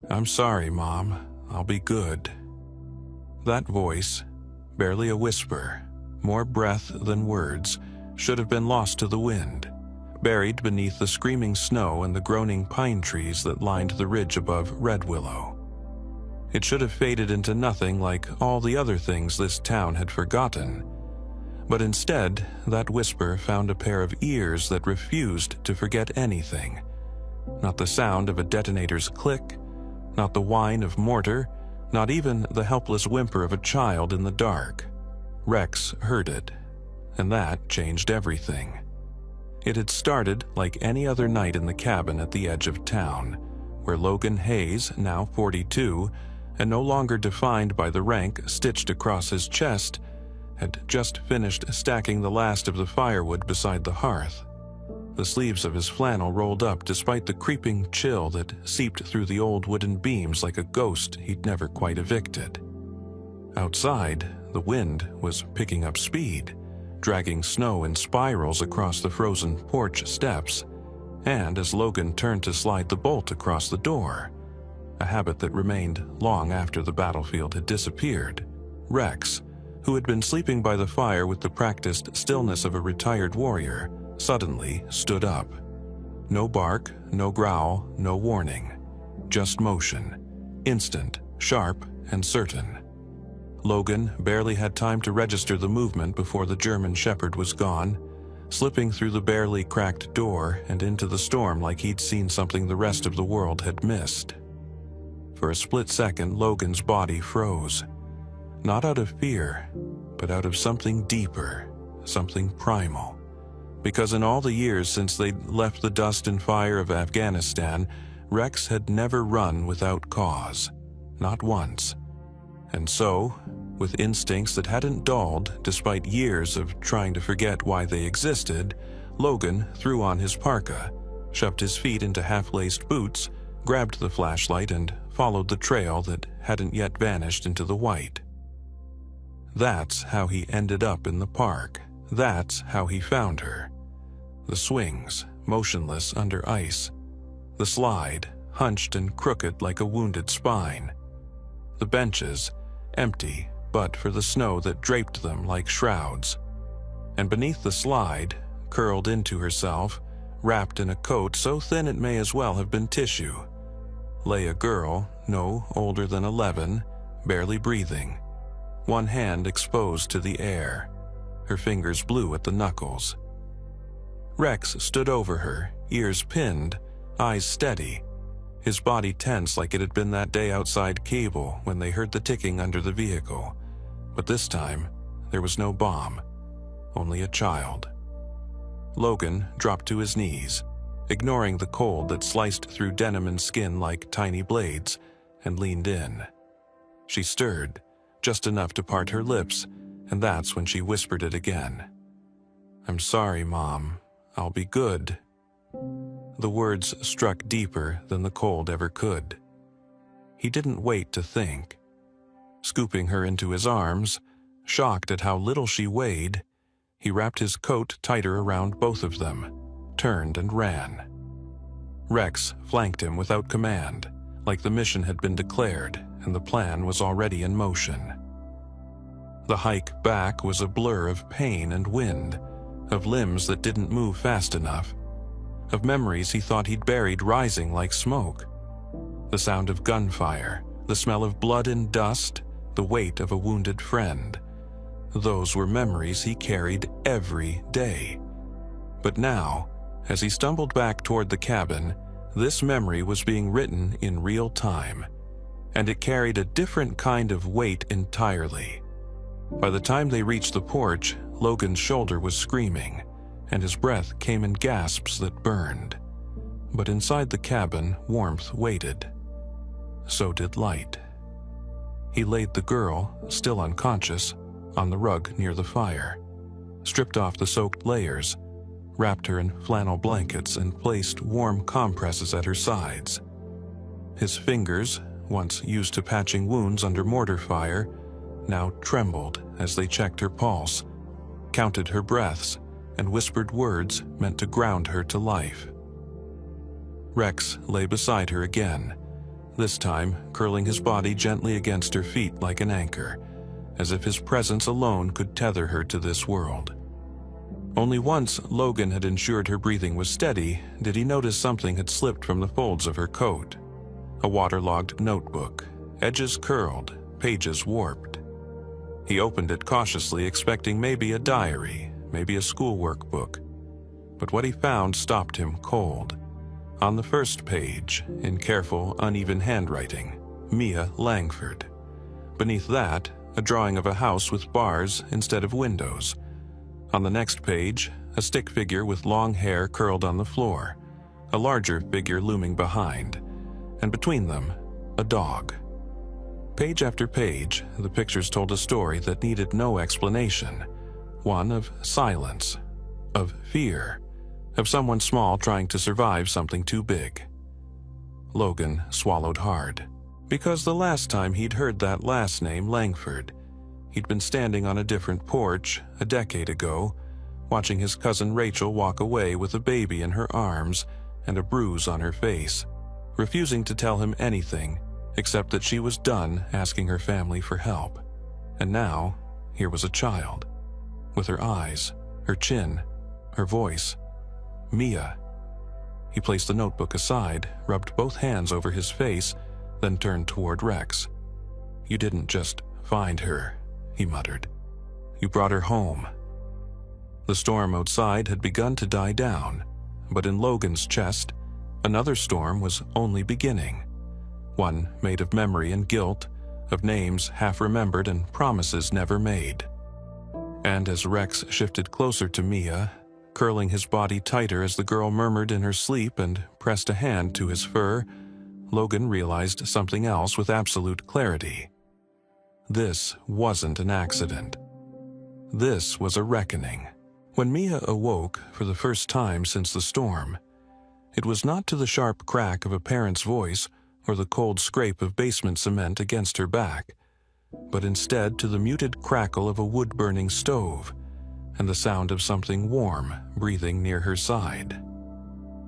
"I'm sorry, Mom. I'll be good." That voice, barely a whisper, more breath than words, should have been lost to the wind, buried beneath the screaming snow and the groaning pine trees that lined the ridge above Red Willow. It should have faded into nothing like all the other things this town had forgotten. But instead, that whisper found a pair of ears that refused to forget anything. Not the sound of a detonator's click, not the whine of mortar, not even the helpless whimper of a child in the dark. Rex heard it, and that changed everything. It had started like any other night in the cabin at the edge of town, where Logan Hayes, now 42, and no longer defined by the rank stitched across his chest, had just finished stacking the last of the firewood beside the hearth. The sleeves of his flannel rolled up despite the creeping chill that seeped through the old wooden beams like a ghost he'd never quite evicted. Outside, the wind was picking up speed, dragging snow in spirals across the frozen porch steps, and as Logan turned to slide the bolt across the door, a habit that remained long after the battlefield had disappeared, Rex, who had been sleeping by the fire with the practiced stillness of a retired warrior, suddenly stood up. No bark, no growl, no warning. Just motion. Instant, sharp, and certain. Logan barely had time to register the movement before the German shepherd was gone, slipping through the barely cracked door and into the storm like he'd seen something the rest of the world had missed. For a split second, Logan's body froze. Not out of fear, but out of something deeper, something primal. Because in all the years since they'd left the dust and fire of Afghanistan, Rex had never run without cause. Not once. And so, with instincts that hadn't dulled despite years of trying to forget why they existed, Logan threw on his parka, shoved his feet into half-laced boots, grabbed the flashlight, and followed the trail that hadn't yet vanished into the white. That's how he ended up in the park. That's how he found her. The swings, motionless under ice. The slide, hunched and crooked like a wounded spine. The benches, empty but for the snow that draped them like shrouds. And beneath the slide, curled into herself, wrapped in a coat so thin it may as well have been tissue, lay a girl no older than 11, barely breathing, one hand exposed to the air, her fingers blue at the knuckles. Rex stood over her, ears pinned, eyes steady, his body tense like it had been that day outside Cable when they heard the ticking under the vehicle. But this time, there was no bomb, only a child. Logan dropped to his knees, ignoring the cold that sliced through denim and skin like tiny blades, and leaned in. She stirred, just enough to part her lips, and that's when she whispered it again. "I'm sorry, Mom. I'll be good." The words struck deeper than the cold ever could. He didn't wait to think. Scooping her into his arms, shocked at how little she weighed, he wrapped his coat tighter around both of them, turned and ran. Rex flanked him without command, like the mission had been declared and the plan was already in motion. The hike back was a blur of pain and wind, of limbs that didn't move fast enough, of memories he thought he'd buried rising like smoke. The sound of gunfire, the smell of blood and dust, the weight of a wounded friend. Those were memories he carried every day. But now, as he stumbled back toward the cabin, this memory was being written in real time, and it carried a different kind of weight entirely. By the time they reached the porch, Logan's shoulder was screaming, and his breath came in gasps that burned. But inside the cabin, warmth waited. So did light. He laid the girl, still unconscious, on the rug near the fire, stripped off the soaked layers, wrapped her in flannel blankets, and placed warm compresses at her sides. His fingers, once used to patching wounds under mortar fire, now trembled as they checked her pulse, counted her breaths, and whispered words meant to ground her to life. Rex lay beside her again, this time curling his body gently against her feet like an anchor, as if his presence alone could tether her to this world. Only once Logan had ensured her breathing was steady did he notice something had slipped from the folds of her coat. A waterlogged notebook, edges curled, pages warped. He opened it cautiously, expecting maybe a diary, maybe a schoolwork book. But what he found stopped him cold. On the first page, in careful, uneven handwriting, Mia Langford. Beneath that, a drawing of a house with bars instead of windows. On the next page, a stick figure with long hair curled on the floor, a larger figure looming behind, and between them, a dog. Page after page, the pictures told a story that needed no explanation, one of silence, of fear, of someone small trying to survive something too big. Logan swallowed hard, because the last time he'd heard that last name, Langford, he'd been standing on a different porch a decade ago, watching his cousin Rachel walk away with a baby in her arms and a bruise on her face, refusing to tell him anything except that she was done asking her family for help. And now, here was a child, with her eyes, her chin, her voice. Mia. He placed the notebook aside, rubbed both hands over his face, then turned toward Rex. "You didn't just find her," he muttered. "You brought her home." The storm outside had begun to die down, but in Logan's chest, another storm was only beginning. One made of memory and guilt, of names half remembered and promises never made. And as Rex shifted closer to Mia, curling his body tighter as the girl murmured in her sleep and pressed a hand to his fur, Logan realized something else with absolute clarity. This wasn't an accident. This was a reckoning. When Mia awoke for the first time since the storm, it was not to the sharp crack of a parent's voice or the cold scrape of basement cement against her back, but instead to the muted crackle of a wood-burning stove and the sound of something warm breathing near her side.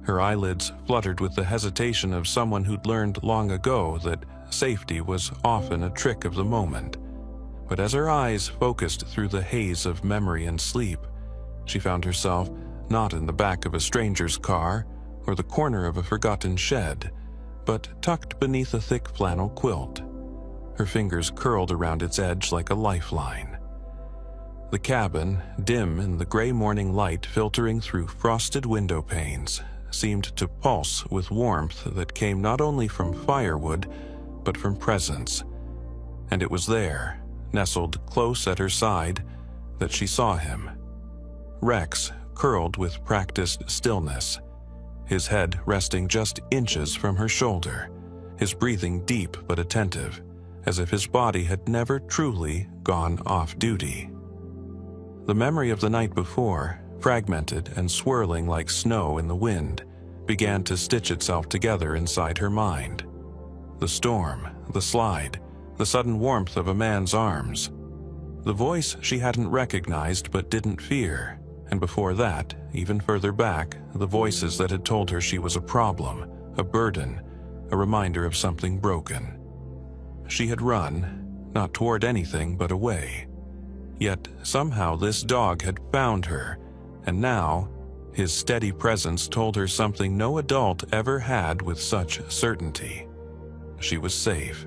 Her eyelids fluttered with the hesitation of someone who'd learned long ago that safety was often a trick of the moment. But as her eyes focused through the haze of memory and sleep, she found herself not in the back of a stranger's car or the corner of a forgotten shed, but tucked beneath a thick flannel quilt, her fingers curled around its edge like a lifeline. The cabin, dim in the gray morning light filtering through frosted window panes, seemed to pulse with warmth that came not only from firewood, but from presence. And it was there, nestled close at her side, that she saw him. Rex, curled with practiced stillness, his head resting just inches from her shoulder, his breathing deep but attentive, as if his body had never truly gone off duty. The memory of the night before, fragmented and swirling like snow in the wind, began to stitch itself together inside her mind. The storm, the slide, the sudden warmth of a man's arms. The voice she hadn't recognized but didn't fear, and before that, even further back, the voices that had told her she was a problem, a burden, a reminder of something broken. She had run, not toward anything but away. Yet somehow this dog had found her, and now his steady presence told her something no adult ever had with such certainty. She was safe.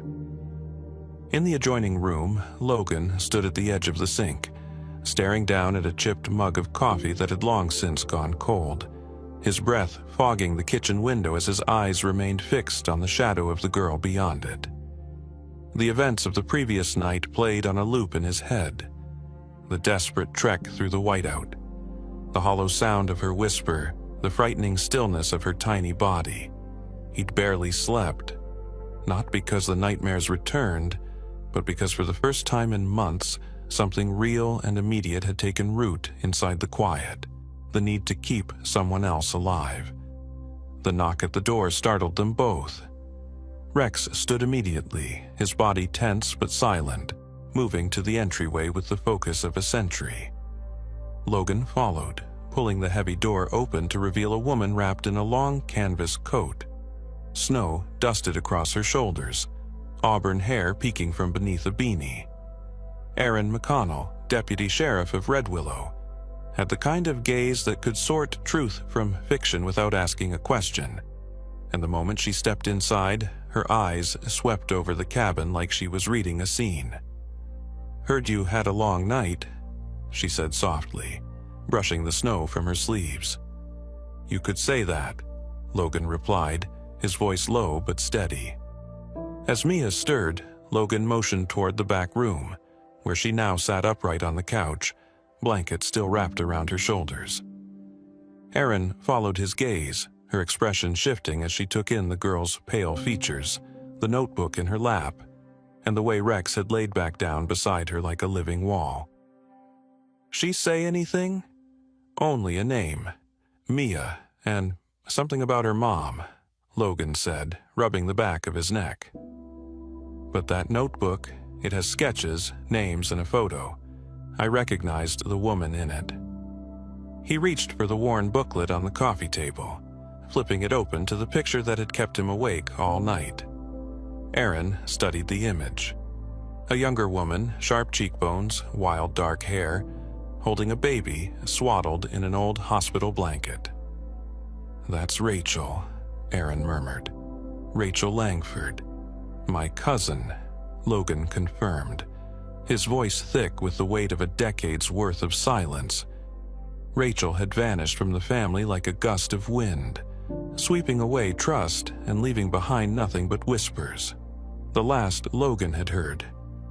In the adjoining room, Logan stood at the edge of the sink, staring down at a chipped mug of coffee that had long since gone cold, his breath fogging the kitchen window as his eyes remained fixed on the shadow of the girl beyond it. The events of the previous night played on a loop in his head. The desperate trek through the whiteout, the hollow sound of her whisper, the frightening stillness of her tiny body. He'd barely slept, not because the nightmares returned, but because for the first time in months, something real and immediate had taken root inside the quiet, the need to keep someone else alive. The knock at the door startled them both. Rex stood immediately, his body tense but silent, moving to the entryway with the focus of a sentry. Logan followed, pulling the heavy door open to reveal a woman wrapped in a long canvas coat. Snow dusted across her shoulders, auburn hair peeking from beneath a beanie. Aaron McConnell, deputy sheriff of Red Willow, had the kind of gaze that could sort truth from fiction without asking a question, and the moment she stepped inside, her eyes swept over the cabin like she was reading a scene. "Heard you had a long night," she said softly, brushing the snow from her sleeves. "You could say that," Logan replied, his voice low but steady. As Mia stirred, Logan motioned toward the back room, where she now sat upright on the couch, blanket still wrapped around her shoulders. Erin followed his gaze, her expression shifting as she took in the girl's pale features, the notebook in her lap, and the way Rex had laid back down beside her like a living wall. "She say anything?" "Only a name. Mia, and something about her mom," Logan said, rubbing the back of his neck. "But that notebook, it has sketches, names, and a photo. I recognized the woman in it." He reached for the worn booklet on the coffee table, flipping it open to the picture that had kept him awake all night. Erin studied the image. A younger woman, sharp cheekbones, wild dark hair, holding a baby swaddled in an old hospital blanket. "That's Rachel," Erin murmured. "Rachel Langford. My cousin," Logan confirmed, his voice thick with the weight of a decade's worth of silence. Rachel had vanished from the family like a gust of wind, sweeping away trust and leaving behind nothing but whispers. The last Logan had heard,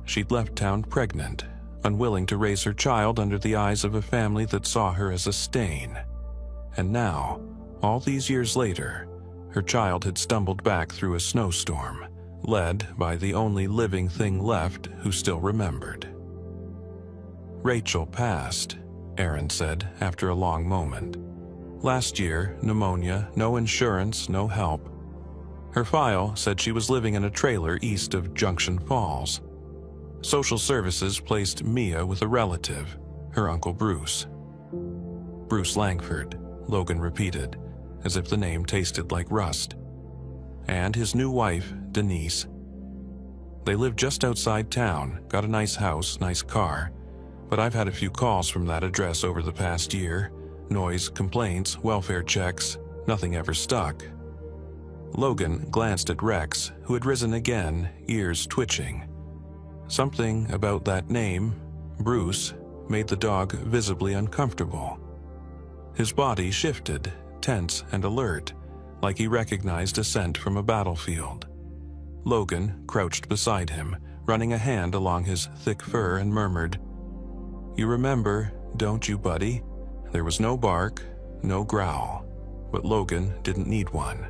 she'd left town pregnant, unwilling to raise her child under the eyes of a family that saw her as a stain. And now, all these years later, her child had stumbled back through a snowstorm, led by the only living thing left who still remembered. "Rachel passed," Erin said after a long moment. "Last year, pneumonia, no insurance, no help. Her file said she was living in a trailer east of Junction Falls. Social services placed Mia with a relative, her Uncle Bruce." "Bruce Langford," Logan repeated, as if the name tasted like rust. "And his new wife, Denise. They live just outside town, got a nice house, nice car, but I've had a few calls from that address over the past year. Noise, complaints, welfare checks, nothing ever stuck." Logan glanced at Rex, who had risen again, ears twitching. Something about that name, Bruce, made the dog visibly uncomfortable. His body shifted, tense and alert, like he recognized a scent from a battlefield. Logan crouched beside him, running a hand along his thick fur and murmured, "You remember, don't you, buddy?" There was no bark, no growl, but Logan didn't need one.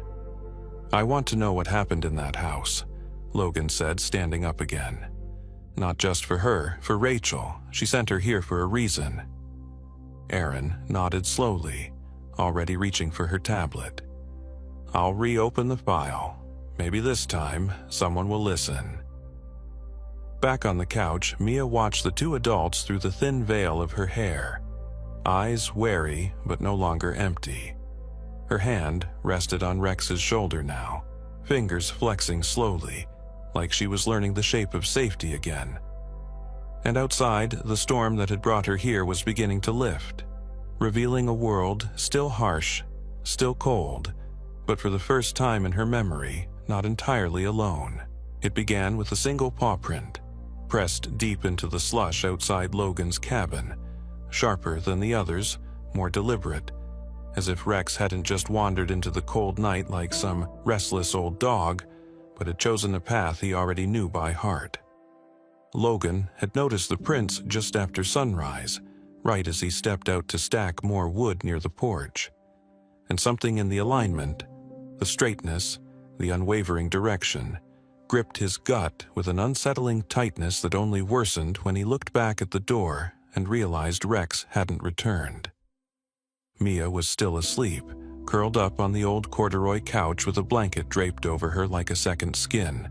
"I want to know what happened in that house," Logan said, standing up again. "Not just for her, for Rachel. She sent her here for a reason." Erin nodded slowly, already reaching for her tablet. "I'll reopen the file. Maybe this time, someone will listen." Back on the couch, Mia watched the two adults through the thin veil of her hair, eyes wary but no longer empty. Her hand rested on Rex's shoulder now, fingers flexing slowly, like she was learning the shape of safety again. And outside, the storm that had brought her here was beginning to lift, revealing a world still harsh, still cold, but for the first time in her memory, not entirely alone. It began with a single paw print, pressed deep into the slush outside Logan's cabin, sharper than the others, more deliberate, as if Rex hadn't just wandered into the cold night like some restless old dog, but had chosen a path he already knew by heart. Logan had noticed the prints just after sunrise, right as he stepped out to stack more wood near the porch. And something in the alignment, the straightness, the unwavering direction, gripped his gut with an unsettling tightness that only worsened when he looked back at the door and realized Rex hadn't returned. Mia was still asleep, curled up on the old corduroy couch with a blanket draped over her like a second skin,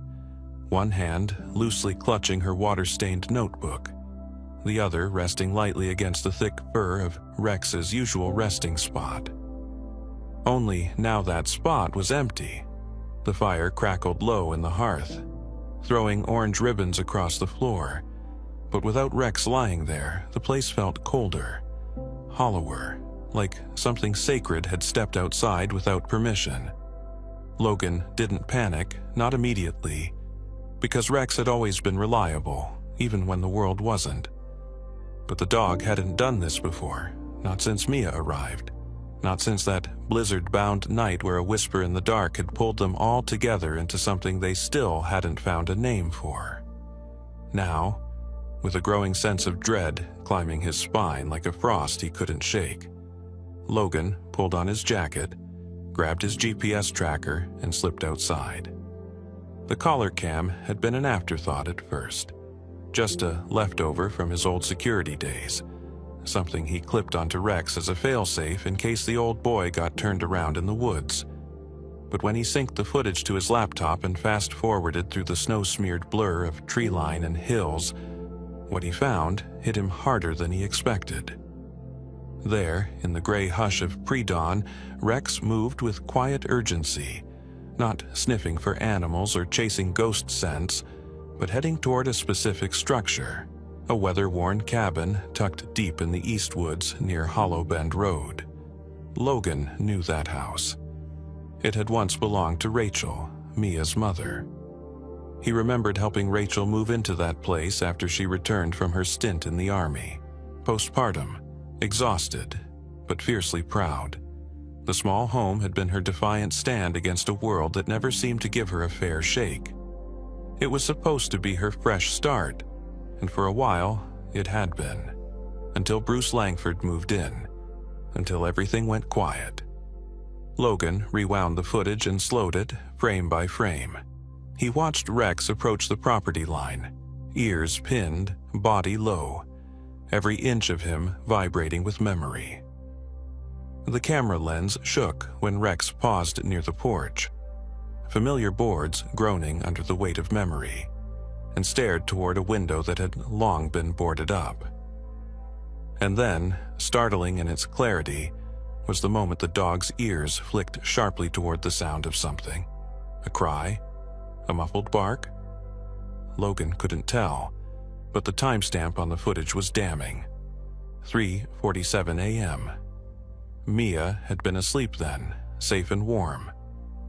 one hand loosely clutching her water-stained notebook, the other resting lightly against the thick fur of Rex's usual resting spot. Only now that spot was empty. The fire crackled low in the hearth, throwing orange ribbons across the floor. But without Rex lying there, the place felt colder, hollower, like something sacred had stepped outside without permission. Logan didn't panic, not immediately, because Rex had always been reliable, even when the world wasn't. But the dog hadn't done this before, not since Mia arrived. Not since that blizzard-bound night where a whisper in the dark had pulled them all together into something they still hadn't found a name for. Now, with a growing sense of dread climbing his spine like a frost he couldn't shake, Logan pulled on his jacket, grabbed his GPS tracker, and slipped outside. The collar cam had been an afterthought at first, just a leftover from his old security days, something he clipped onto Rex as a failsafe in case the old boy got turned around in the woods. But when he synced the footage to his laptop and fast-forwarded through the snow-smeared blur of tree line and hills, what he found hit him harder than he expected. There, in the gray hush of pre-dawn, Rex moved with quiet urgency, not sniffing for animals or chasing ghost scents, but heading toward a specific structure, a weather-worn cabin tucked deep in the East Woods near Hollow Bend Road. Logan knew that house. It had once belonged to Rachel, Mia's mother. He remembered helping Rachel move into that place after she returned from her stint in the army, postpartum, exhausted, but fiercely proud. The small home had been her defiant stand against a world that never seemed to give her a fair shake. It was supposed to be her fresh start, and for a while, it had been. Until Bruce Langford moved in. Until everything went quiet. Logan rewound the footage and slowed it, frame by frame. He watched Rex approach the property line, ears pinned, body low, every inch of him vibrating with memory. The camera lens shook when Rex paused near the porch, familiar boards groaning under the weight of memory, and stared toward a window that had long been boarded up. And then, startling in its clarity, was the moment the dog's ears flicked sharply toward the sound of something. A cry? A muffled bark? Logan couldn't tell, but the timestamp on the footage was damning. 3:47 a.m. Mia had been asleep then, safe and warm.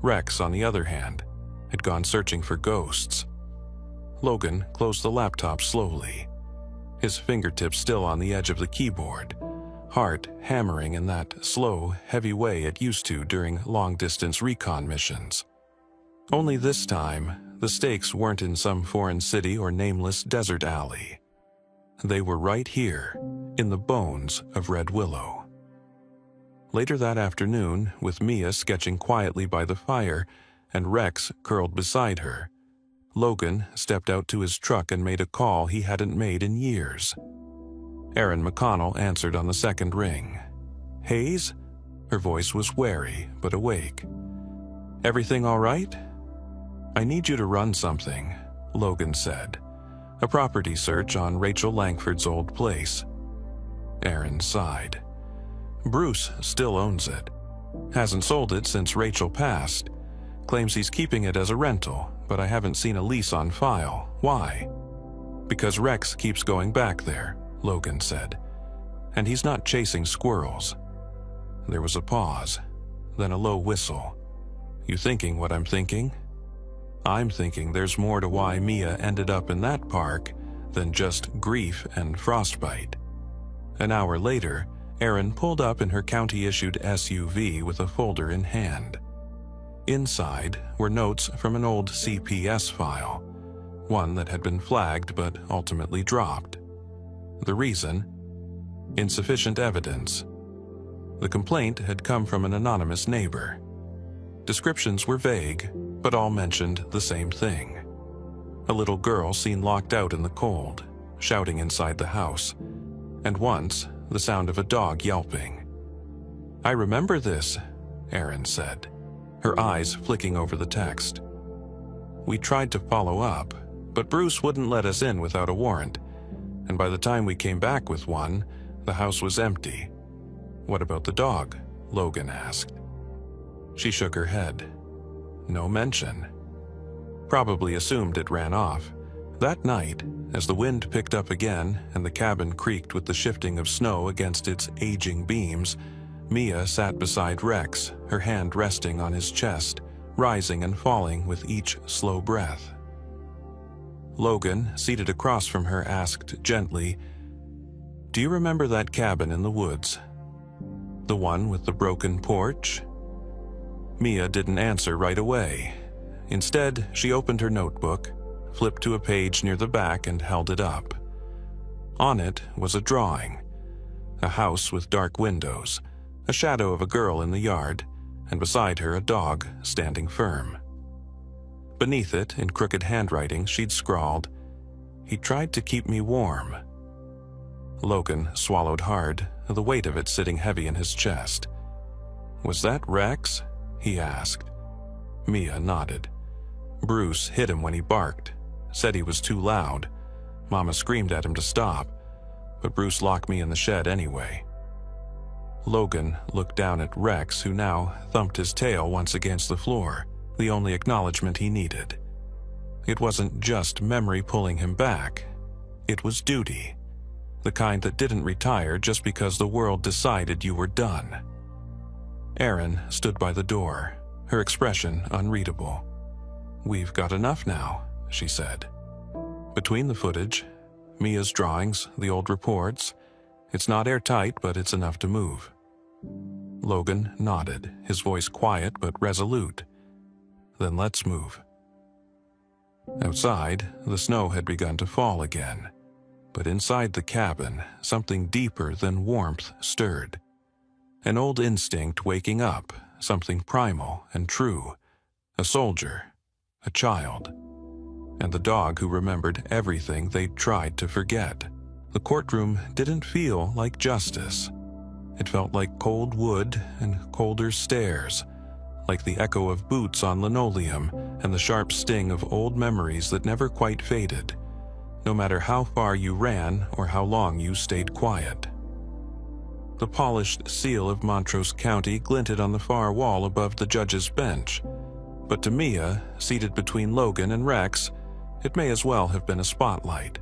Rex, on the other hand, had gone searching for ghosts. Logan closed the laptop slowly, his fingertips still on the edge of the keyboard, heart hammering in that slow, heavy way it used to during long-distance recon missions. Only this time, the stakes weren't in some foreign city or nameless desert alley. They were right here, in the bones of Red Willow. Later that afternoon, with Mia sketching quietly by the fire and Rex curled beside her, Logan stepped out to his truck and made a call he hadn't made in years. Erin McConnell answered on the second ring. "Hayes?" Her voice was wary, but awake. "Everything all right?" "I need you to run something," Logan said. "A property search on Rachel Langford's old place." Erin sighed. "Bruce still owns it. Hasn't sold it since Rachel passed. Claims he's keeping it as a rental, but I haven't seen a lease on file. Why?" "Because Rex keeps going back there," Logan said. "And he's not chasing squirrels." There was a pause, then a low whistle. "You thinking what I'm thinking?" "I'm thinking there's more to why Mia ended up in that park than just grief and frostbite." An hour later, Erin pulled up in her county-issued SUV with a folder in hand. Inside were notes from an old CPS file, one that had been flagged but ultimately dropped. The reason? Insufficient evidence. The complaint had come from an anonymous neighbor. Descriptions were vague, but all mentioned the same thing. A little girl seen locked out in the cold, shouting inside the house, and once the sound of a dog yelping. "I remember this," Erin said, her eyes flicking over the text. "We tried to follow up, but Bruce wouldn't let us in without a warrant, and by the time we came back with one, the house was empty." "What about the dog?" Logan asked. She shook her head. no mention. Probably assumed it ran off. That night, as the wind picked up again and the cabin creaked with the shifting of snow against its aging beams, Mia sat beside Rex, her hand resting on his chest, rising and falling with each slow breath. Logan, seated across from her, asked gently, "Do you remember that cabin in the woods? The one with the broken porch?" Mia didn't answer right away. Instead, she opened her notebook, flipped to a page near the back and held it up. On it was a drawing. A house with dark windows, a shadow of a girl in the yard, and beside her a dog standing firm. Beneath it, in crooked handwriting, she'd scrawled, "He tried to keep me warm." Logan swallowed hard, the weight of it sitting heavy in his chest. "Was that Rex?" he asked. Mia nodded. "Bruce hit him when he barked, said he was too loud. Mama screamed at him to stop, but Bruce locked me in the shed anyway." Logan looked down at Rex, who now thumped his tail once against the floor, the only acknowledgement he needed. It wasn't just memory pulling him back. It was duty. The kind that didn't retire just because the world decided you were done. Erin stood by the door, her expression unreadable. "We've got enough now," she said. "Between the footage, Mia's drawings, the old reports, it's not airtight, but it's enough to move." Logan nodded, his voice quiet but resolute. "Then let's move." Outside, the snow had begun to fall again, but inside the cabin, something deeper than warmth stirred. An old instinct waking up, something primal and true. A soldier, a child, and the dog who remembered everything they'd tried to forget. The courtroom didn't feel like justice. It felt like cold wood and colder stairs, like the echo of boots on linoleum and the sharp sting of old memories that never quite faded, no matter how far you ran or how long you stayed quiet. The polished seal of Montrose County glinted on the far wall above the judge's bench, but to Mia, seated between Logan and Rex, it may as well have been a spotlight.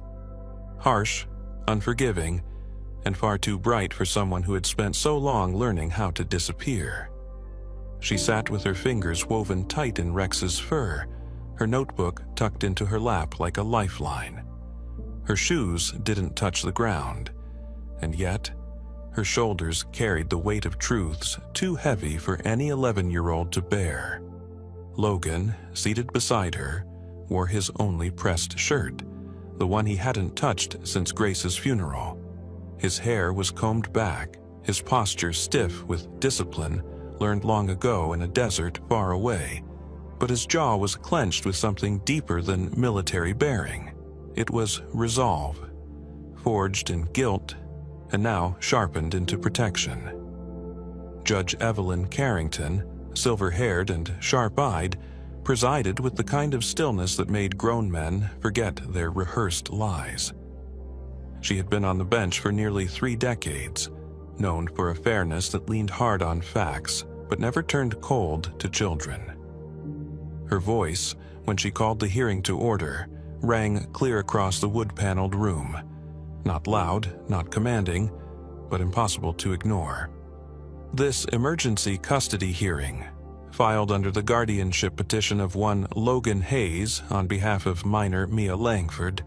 Harsh, unforgiving, and far too bright for someone who had spent so long learning how to disappear. She sat with her fingers woven tight in Rex's fur, her notebook tucked into her lap like a lifeline. Her shoes didn't touch the ground, and yet her shoulders carried the weight of truths too heavy for any 11-year-old to bear. Logan, seated beside her, wore his only pressed shirt, the one he hadn't touched since Grace's funeral. His hair was combed back, his posture stiff with discipline learned long ago in a desert far away, but his jaw was clenched with something deeper than military bearing. It was resolve, forged in guilt, and now sharpened into protection. Judge Evelyn Carrington, silver-haired and sharp-eyed, presided with the kind of stillness that made grown men forget their rehearsed lies. She had been on the bench for nearly 3 decades, known for a fairness that leaned hard on facts but never turned cold to children. Her voice, when she called the hearing to order, rang clear across the wood-paneled room. Not loud, not commanding, but impossible to ignore. This emergency custody hearing, filed under the guardianship petition of one Logan Hayes on behalf of minor Mia Langford,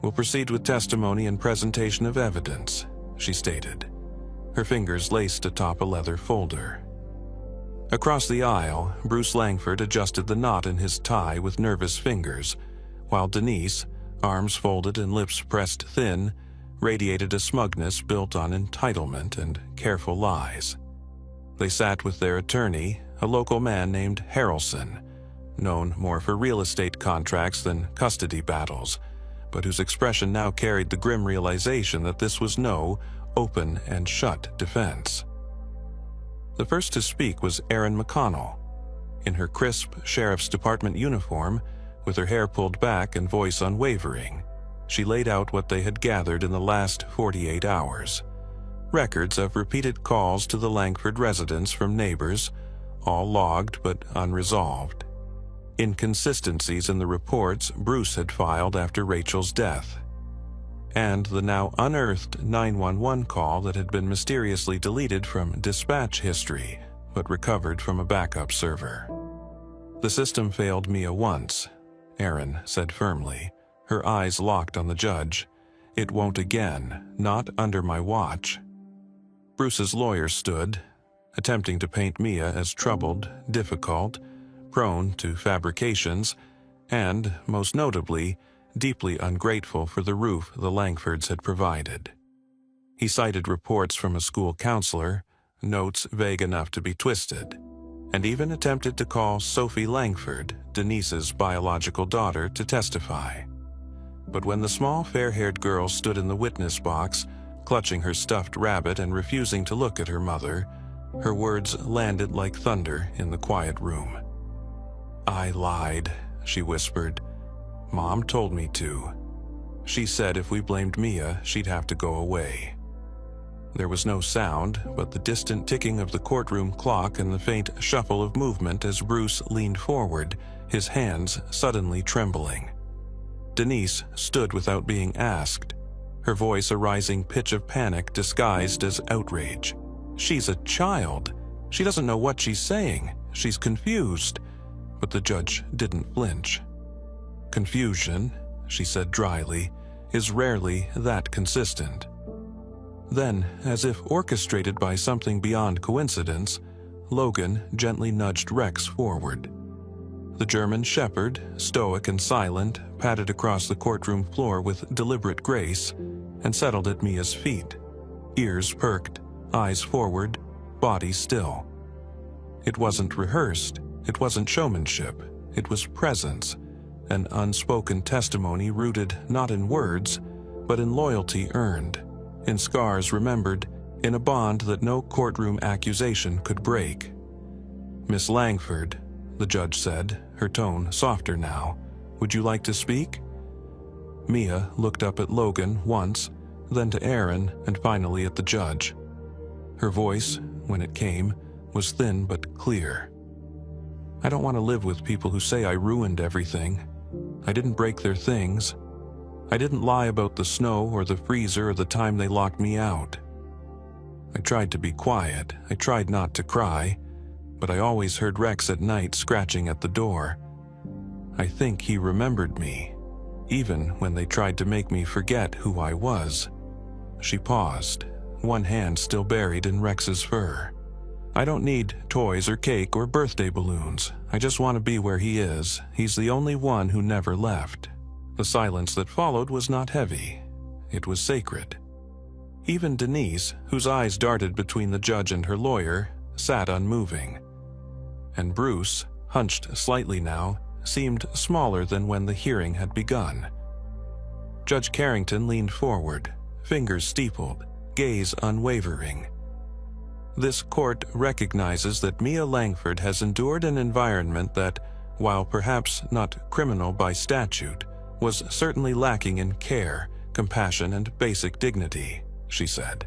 will proceed with testimony and presentation of evidence, she stated. Her fingers laced atop a leather folder. Across the aisle, Bruce Langford adjusted the knot in his tie with nervous fingers, while Denise, arms folded and lips pressed thin, radiated a smugness built on entitlement and careful lies. They sat with their attorney, a local man named Harrelson, known more for real estate contracts than custody battles, but whose expression now carried the grim realization that this was no open and shut defense. The first to speak was Erin McConnell. In her crisp Sheriff's Department uniform, with her hair pulled back and voice unwavering, she laid out what they had gathered in the last 48 hours. Records of repeated calls to the Langford residence from neighbors, all logged but unresolved. inconsistencies in the reports Bruce had filed after Rachel's death, and the now unearthed 911 call that had been mysteriously deleted from dispatch history but recovered from a backup server. "The system failed Mia once," Erin said firmly, her eyes locked on the judge. "It won't again, not under my watch." Bruce's lawyer stood, attempting to paint Mia as troubled, difficult, prone to fabrications, and, most notably, deeply ungrateful for the roof the Langfords had provided. He cited reports from a school counselor, notes vague enough to be twisted, and even attempted to call Sophie Langford, Denise's biological daughter, to testify. But when the small fair-haired girl stood in the witness box, clutching her stuffed rabbit and refusing to look at her mother, her words landed like thunder in the quiet room. "I lied," she whispered. "Mom told me to. She said if we blamed Mia, she'd have to go away." There was no sound but the distant ticking of the courtroom clock and the faint shuffle of movement as Bruce leaned forward, his hands suddenly trembling. Denise stood without being asked, her voice a rising pitch of panic disguised as outrage. "She's a child. She doesn't know what she's saying. She's confused." But the judge didn't flinch. "Confusion," she said dryly, "is rarely that consistent." Then, as if orchestrated by something beyond coincidence, Logan gently nudged Rex forward. The German shepherd, stoic and silent, padded across the courtroom floor with deliberate grace and settled at Mia's feet, ears perked, eyes forward, body still. It wasn't rehearsed, it wasn't showmanship, it was presence, an unspoken testimony rooted not in words, but in loyalty earned, in scars remembered, in a bond that no courtroom accusation could break. "Miss Langford," the judge said, her tone softer now, "would you like to speak?" Mia looked up at Logan once, then to Erin, and finally at the judge. Her voice, when it came, was thin but clear. "I don't want to live with people who say I ruined everything. I didn't break their things. I didn't lie about the snow or the freezer or the time they locked me out. I tried to be quiet, I tried not to cry, but I always heard Rex at night scratching at the door. I think he remembered me, even when they tried to make me forget who I was." She paused, one hand still buried in Rex's fur. "I don't need toys or cake or birthday balloons. I just want to be where he is. He's the only one who never left." The silence that followed was not heavy. It was sacred. Even Denise, whose eyes darted between the judge and her lawyer, sat unmoving. And Bruce, hunched slightly now, seemed smaller than when the hearing had begun. Judge Carrington leaned forward, fingers steepled, gaze unwavering. "This court recognizes that Mia Langford has endured an environment that, while perhaps not criminal by statute, was certainly lacking in care, compassion, and basic dignity," she said.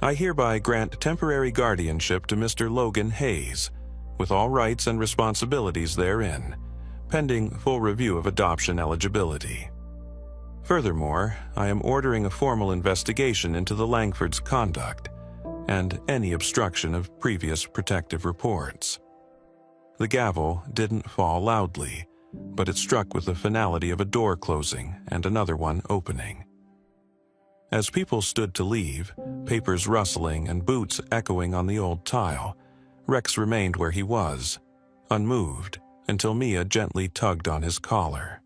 "I hereby grant temporary guardianship to Mr. Logan Hayes, with all rights and responsibilities therein, pending full review of adoption eligibility. Furthermore, I am ordering a formal investigation into the Langfords' conduct and any obstruction of previous protective reports." The gavel didn't fall loudly, but it struck with the finality of a door closing and another one opening. As people stood to leave, papers rustling and boots echoing on the old tile, Rex remained where he was, unmoved, until Mia gently tugged on his collar.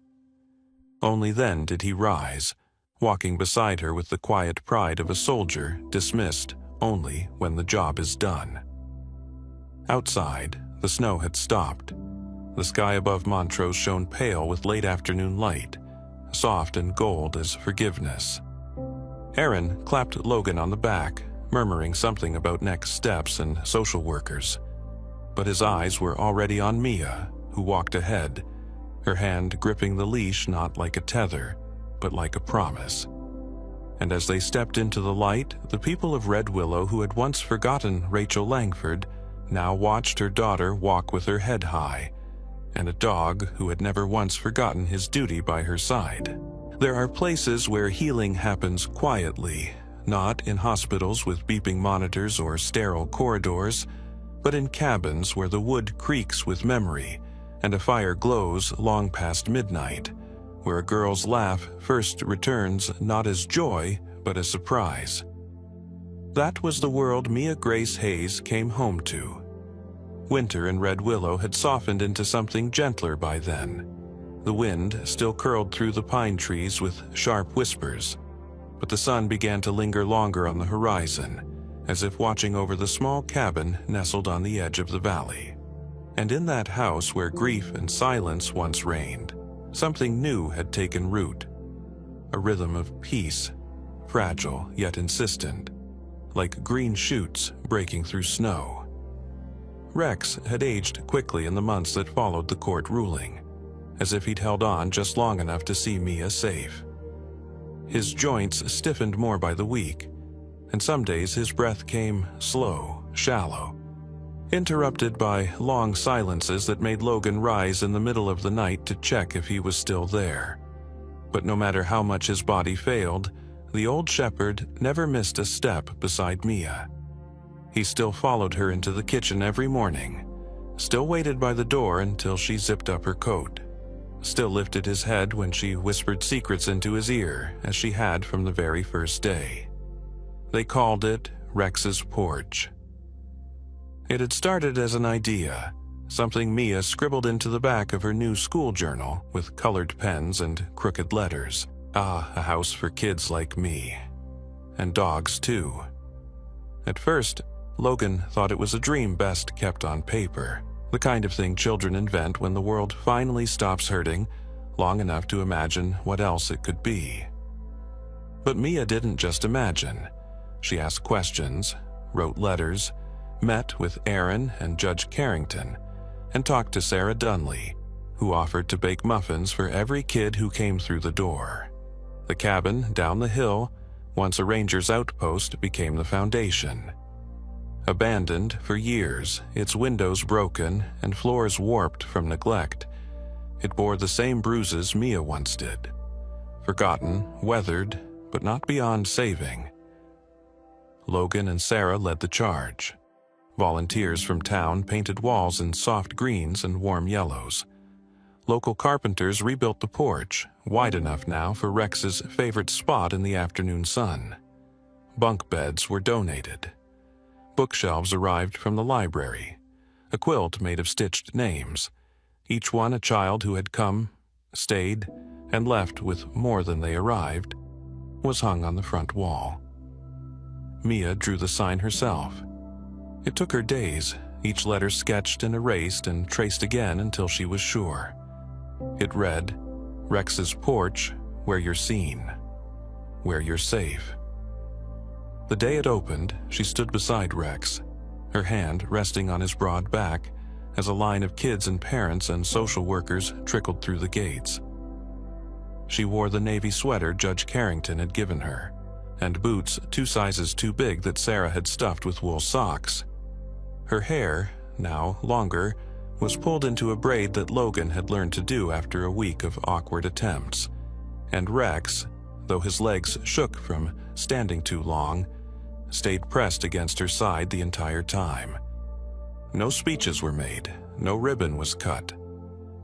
Only then did he rise, walking beside her with the quiet pride of a soldier dismissed only when the job is done. Outside, the snow had stopped. The sky above Montrose shone pale with late afternoon light, soft and gold as forgiveness. Erin clapped Logan on the back, murmuring something about next steps and social workers. But his eyes were already on Mia, who walked ahead, her hand gripping the leash not like a tether, but like a promise. And as they stepped into the light, the people of Red Willow who had once forgotten Rachel Langford now watched her daughter walk with her head high, and a dog who had never once forgotten his duty by her side. There are places where healing happens quietly, not in hospitals with beeping monitors or sterile corridors, but in cabins where the wood creaks with memory and a fire glows long past midnight, where a girl's laugh first returns not as joy but as surprise. That was the world Mia Grace Hayes came home to. Winter in Red Willow had softened into something gentler by then. The wind still curled through the pine trees with sharp whispers, but the sun began to linger longer on the horizon, as if watching over the small cabin nestled on the edge of the valley. And in that house where grief and silence once reigned, something new had taken root. A rhythm of peace, fragile yet insistent, like green shoots breaking through snow. Rex had aged quickly in the months that followed the court ruling, as if he'd held on just long enough to see Mia safe. His joints stiffened more by the week, and some days his breath came slow, shallow, interrupted by long silences that made Logan rise in the middle of the night to check if he was still there. But no matter how much his body failed, the old shepherd never missed a step beside Mia. He still followed her into the kitchen every morning, still waited by the door until she zipped up her coat, still lifted his head when she whispered secrets into his ear as she had from the very first day. They called it Rex's porch. It had started as an idea, something Mia scribbled into the back of her new school journal with colored pens and crooked letters. Ah, a house for kids like me. And dogs, too. At first, Logan thought it was a dream best kept on paper, the kind of thing children invent when the world finally stops hurting long enough to imagine what else it could be. But Mia didn't just imagine. She asked questions, wrote letters, met with Aaron and Judge Carrington, and talked to Sarah Dunley, who offered to bake muffins for every kid who came through the door. The cabin down the hill, once a ranger's outpost, became the foundation. Abandoned for years, its windows broken and floors warped from neglect, it bore the same bruises Mia once did. Forgotten, weathered, but not beyond saving. Logan and Sarah led the charge. Volunteers from town painted walls in soft greens and warm yellows. Local carpenters rebuilt the porch, wide enough now for Rex's favorite spot in the afternoon sun. Bunk beds were donated. Bookshelves arrived from the library. A quilt made of stitched names, each one a child who had come, stayed, and left with more than they arrived, was hung on the front wall. Mia drew the sign herself. It took her days, each letter sketched and erased and traced again until she was sure. It read, Rex's porch, where you're seen, where you're safe. The day it opened, she stood beside Rex, her hand resting on his broad back as a line of kids and parents and social workers trickled through the gates. She wore the navy sweater Judge Carrington had given her, and boots 2 sizes too big that Sarah had stuffed with wool socks. Her hair, now longer, was pulled into a braid that Logan had learned to do after a week of awkward attempts, and Rex, though his legs shook from standing too long, stayed pressed against her side the entire time. No speeches were made, no ribbon was cut.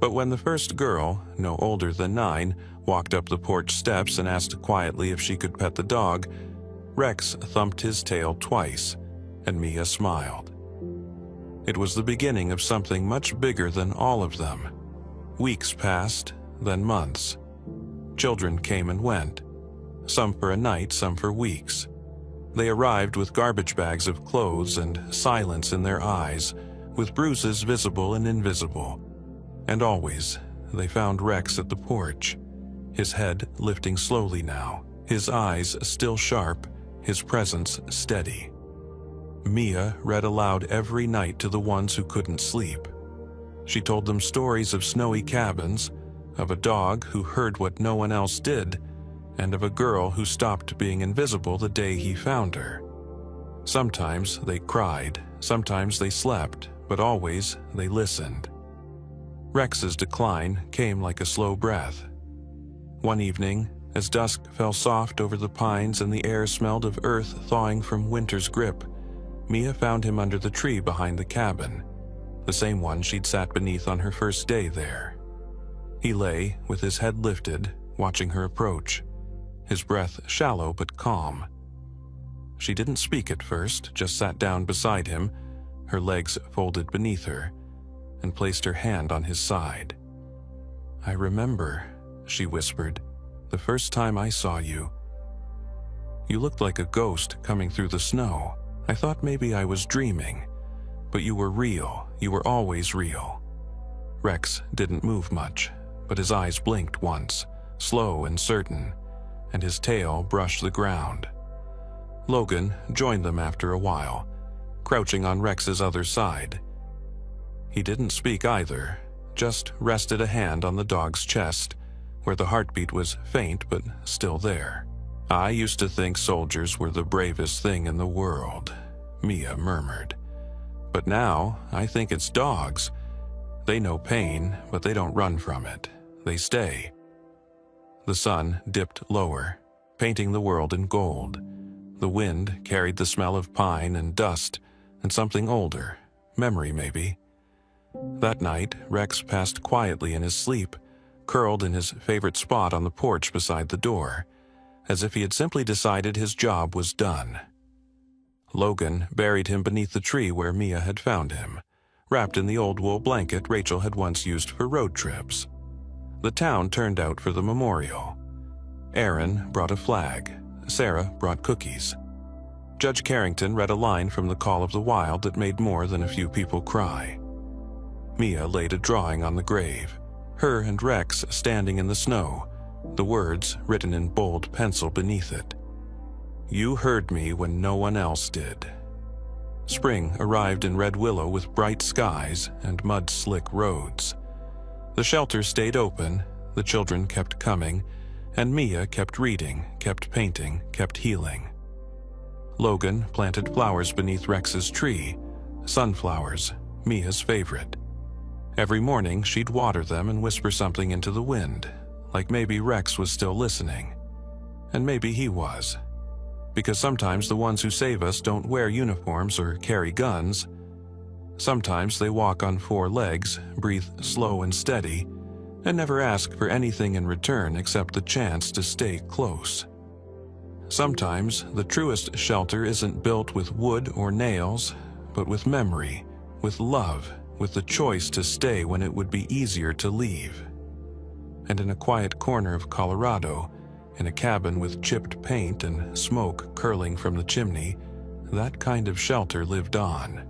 But when the first girl, no older than 9, walked up the porch steps and asked quietly if she could pet the dog, Rex thumped his tail twice, and Mia smiled. It was the beginning of something much bigger than all of them. Weeks passed, then months. Children came and went, some for a night, some for weeks. They arrived with garbage bags of clothes and silence in their eyes, with bruises visible and invisible. And always, they found Rex at the porch, his head lifting slowly now, his eyes still sharp, his presence steady. Mia read aloud every night to the ones who couldn't sleep. She told them stories of snowy cabins, of a dog who heard what no one else did, and of a girl who stopped being invisible the day he found her. Sometimes they cried, sometimes they slept, but always they listened. Rex's decline came like a slow breath. One evening, as dusk fell soft over the pines and the air smelled of earth thawing from winter's grip, Mia found him under the tree behind the cabin, the same one she'd sat beneath on her first day there. He lay, with his head lifted, watching her approach, his breath shallow but calm. She didn't speak at first, just sat down beside him, her legs folded beneath her, and placed her hand on his side. "I remember," she whispered, "the first time I saw you. You looked like a ghost coming through the snow. I thought maybe I was dreaming, but you were real. You were always real." Rex didn't move much, but his eyes blinked once, slow and certain, and his tail brushed the ground. Logan joined them after a while, crouching on Rex's other side. He didn't speak either, just rested a hand on the dog's chest, where the heartbeat was faint but still there. "I used to think soldiers were the bravest thing in the world," Mia murmured. "But now I think it's dogs. They know pain, but they don't run from it. They stay." The sun dipped lower, painting the world in gold. The wind carried the smell of pine and dust and something older, memory maybe. That night, Rex passed quietly in his sleep, curled in his favorite spot on the porch beside the door, as if he had simply decided his job was done. Logan buried him beneath the tree where Mia had found him, wrapped in the old wool blanket Rachel had once used for road trips. The town turned out for the memorial. Aaron brought a flag. Sarah brought cookies. Judge Carrington read a line from The Call of the Wild that made more than a few people cry. Mia laid a drawing on the grave, her and Rex standing in the snow, the words written in bold pencil beneath it. "You heard me when no one else did." Spring arrived in Red Willow with bright skies and mud-slick roads. The shelter stayed open, the children kept coming, and Mia kept reading, kept painting, kept healing. Logan planted flowers beneath Rex's tree, sunflowers, Mia's favorite. Every morning she'd water them and whisper something into the wind, like maybe Rex was still listening. And maybe he was. Because sometimes the ones who save us don't wear uniforms or carry guns. Sometimes they walk on four legs, breathe slow and steady, and never ask for anything in return except the chance to stay close. Sometimes the truest shelter isn't built with wood or nails, but with memory, with love, with the choice to stay when it would be easier to leave. And in a quiet corner of Colorado, in a cabin with chipped paint and smoke curling from the chimney, that kind of shelter lived on.